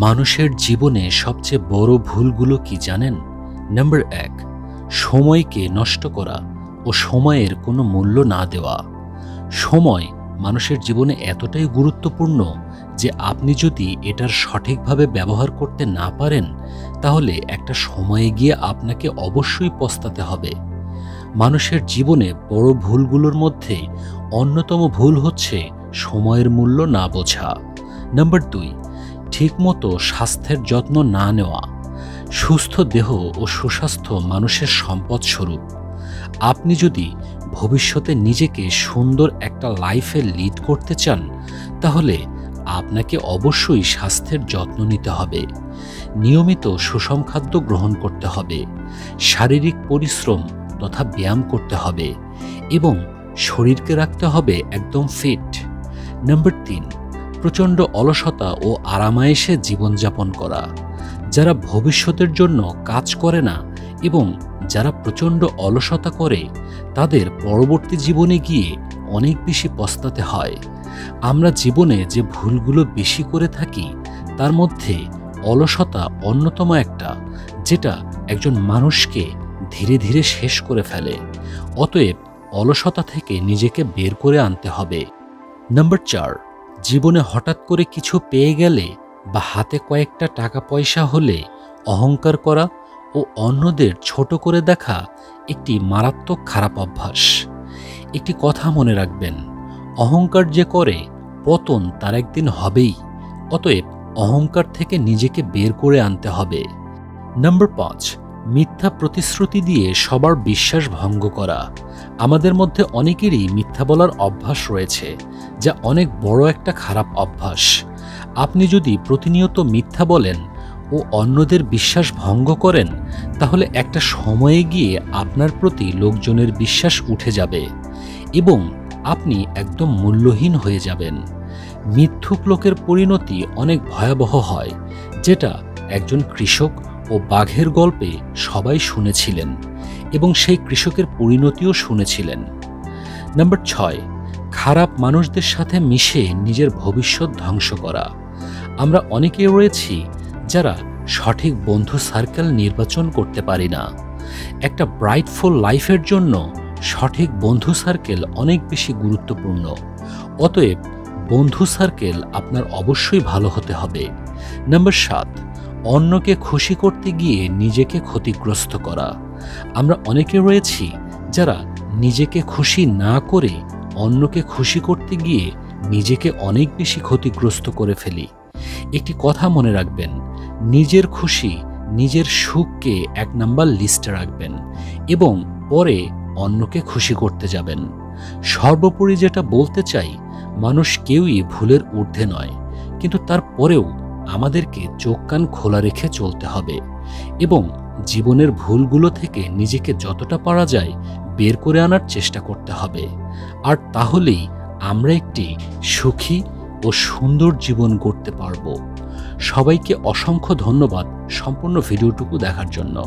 মানুষের জীবনে সবচেয়ে বড় ভুলগুলো কি জানেন? নাম্বার 1, সময়কে নষ্ট করা ও সময়ের কোনো মূল্য না দেওয়া। সময় মানুষের জীবনে এতটাই গুরুত্বপূর্ণ যে আপনি যদি এটার সঠিকভাবে ব্যবহার করতে না পারেন, তাহলে একটা সময়ে গিয়ে আপনাকে অবশ্যই পস্তাতে হবে। মানুষের জীবনে বড় ভুলগুলোর মধ্যে অন্যতম ভুল হচ্ছে সময়ের মূল্য না বোঝা। নাম্বার 2, ঠিকমতো স্বাস্থ্যের যত্ন না নেওয়া। সুস্থ দেহ ও সুস্বাস্থ্য মানুষের সম্পদ স্বরূপ। আপনি যদি ভবিষ্যতে নিজেকে সুন্দর একটা লাইফে লিড করতে চান, তাহলে আপনাকে অবশ্যই স্বাস্থ্যের যত্ন নিতে হবে। নিয়মিত সুষম খাদ্য গ্রহণ করতে হবে, শারীরিক পরিশ্রম তথা ব্যায়াম করতে হবে এবং শরীরকে রাখতে হবে একদম ফিট। নাম্বার 3, প্রচণ্ড অলসতা ও আরামায়েশে জীবনযাপন করা। যারা ভবিষ্যতের জন্য কাজ করে না এবং যারা প্রচণ্ড অলসতা করে, তাদের পরবর্তী জীবনে গিয়ে অনেক বেশি পস্তাতে হয়। আমরা জীবনে যে ভুলগুলো বেশি করে থাকি, তার মধ্যে অলসতা অন্যতম একটা, যেটা একজন মানুষকে ধীরে ধীরে শেষ করে ফেলে। অতএব অলসতা থেকে নিজেকে বের করে আনতে হবে। নাম্বার 4, জীবনে হঠাৎ করে কিছু পেয়ে গেলে বা হাতে কয়েকটা টাকা পয়সা হলে অহংকার করা ও অন্যদের ছোট করে দেখা একটি মারাত্মক খারাপ অভ্যাস। একটি কথা মনে রাখবেন, অহংকার যে করে, পতন তার একদিন হবেই। অতএব অহংকার থেকে নিজেকে বের করে আনতে হবে। নাম্বার 5, মিথ্যা প্রতিশ্রুতি দিয়ে সবার বিশ্বাস ভঙ্গ করা। আমাদের মধ্যে অনেকেরই মিথ্যা বলার অভ্যাস রয়েছে, যা অনেক বড় একটা খারাপ অভ্যাস। আপনি যদি প্রতিনিয়ত মিথ্যা বলেন ও অন্যদের বিশ্বাস ভঙ্গ করেন, তাহলে একটা সময়ে গিয়ে আপনার প্রতি লোকজনের বিশ্বাস উঠে যাবে এবং আপনি একদম মূল্যহীন হয়ে যাবেন। মিথ্যুক লোকের পরিণতি অনেক ভয়াবহ হয়, যেটা একজন কৃষক ও বাঘের গল্পে সবাই শুনেছিলেন এবং সেই কৃষকের পরিণতিও শুনেছিলেন। নাম্বার 6, খারাপ মানুষদের সাথে মিশে নিজের ভবিষ্যৎ ধ্বংস করা। আমরা অনেকেই রয়েছি যারা সঠিক বন্ধু সার্কেল নির্বাচন করতে পারি না। একটা ব্রাইটফুল লাইফের জন্য সঠিক বন্ধু সার্কেল অনেক বেশি গুরুত্বপূর্ণ। অতএব বন্ধু সার্কেল আপনার অবশ্যই ভালো হতে হবে। নাম্বার 7, অন্যকে খুশি করতে গিয়ে নিজেকে ক্ষতিগ্রস্ত করা। আমরা অনেকে রয়েছি যারা নিজেকে খুশি না করে অন্যকে খুশি করতে গিয়ে নিজেকে অনেক বেশি ক্ষতিগ্রস্ত করে ফেলি। একটি কথা মনে রাখবেন, নিজের খুশি, নিজের সুখকে 1 নাম্বার লিস্টে রাখবেন এবং পরে অন্যকে খুশি করতে যাবেন। সর্বোপরি যেটা বলতে চাই, মানুষ কেউই ভুলের ঊর্ধ্বে নয়, কিন্তু তারপরেও আমাদেরকে চোখ কান খোলা রেখে চলতে হবে এবং জীবনের ভুলগুলো থেকে নিজেকে যতটা পারা যায় বের করে আনার চেষ্টা করতে হবে। আর তাহলেই আমরা একটি সুখী ও সুন্দর জীবন গড়তে পারব। সবাইকে অসংখ্য ধন্যবাদ সম্পূর্ণ ভিডিওটুকু দেখার জন্য।